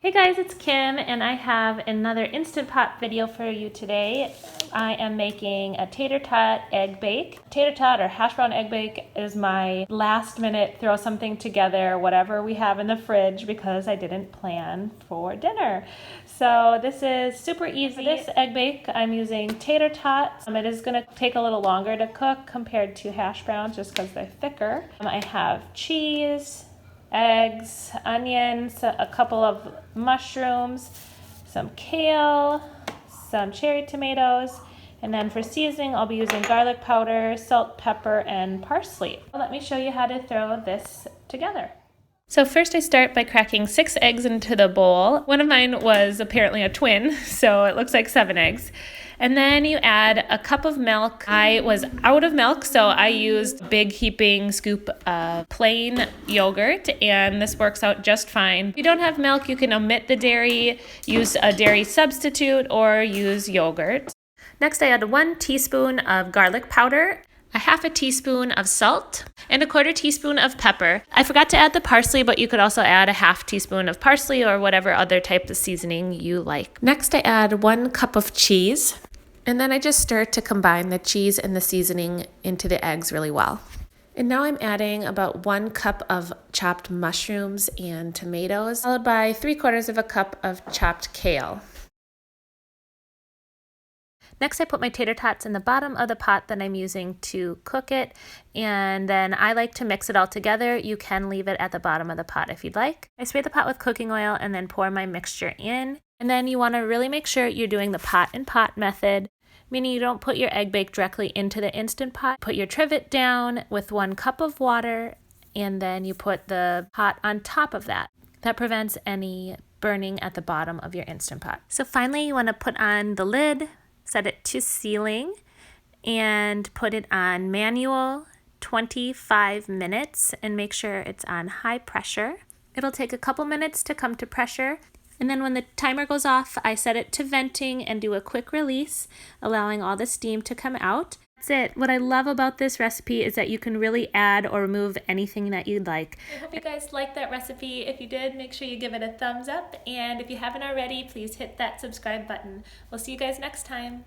Hey guys, it's Kim and I have another Instant Pot video for you today. I am making a tater tot egg bake. Tater tot or hash brown egg bake is my last minute throw something together, whatever we have in the fridge, because I didn't plan for dinner. So this is super easy. For this egg bake, I'm using tater tots. It is gonna take a little longer to cook compared to hash browns just because they're thicker. I have cheese, eggs, onions, a couple of mushrooms, some kale, some cherry tomatoes, and then for seasoning I'll be using garlic powder, salt, pepper, and parsley. Let me show you how to throw this together. So first I start by cracking 6 eggs into the bowl. One of mine was apparently a twin, so it looks like 7 eggs. And then you add a cup of milk. I was out of milk, so I used a big heaping scoop of plain yogurt, and this works out just fine. If you don't have milk, you can omit the dairy, use a dairy substitute, or use yogurt. Next, I add 1 teaspoon of garlic powder, a half a teaspoon of salt, and a 1/4 teaspoon of pepper. I forgot to add the parsley, but you could also add a half teaspoon of parsley or whatever other type of seasoning you like. Next, I add 1 cup of cheese, and then I just stir to combine the cheese and the seasoning into the eggs really well. And now I'm adding about 1 cup of chopped mushrooms and tomatoes, followed by 3/4 of a cup of chopped kale. Next, I put my tater tots in the bottom of the pot that I'm using to cook it, and then I like to mix it all together. You can leave it at the bottom of the pot if you'd like. I spray the pot with cooking oil and then pour my mixture in. And then you want to really make sure you're doing the pot in pot method, meaning you don't put your egg bake directly into the Instant Pot. Put your trivet down with 1 cup of water, and then you put the pot on top of that. That prevents any burning at the bottom of your Instant Pot. So finally, you want to put on the lid, set it to sealing, and put it on manual 25 minutes and make sure it's on high pressure. It'll take a couple minutes to come to pressure, and then when the timer goes off, I set it to venting and do a quick release, allowing all the steam to come out. That's it. What I love about this recipe is that you can really add or remove anything that you'd like. I hope you guys liked that recipe. If you did, make sure you give it a thumbs up, and if you haven't already, please hit that subscribe button. We'll see you guys next time.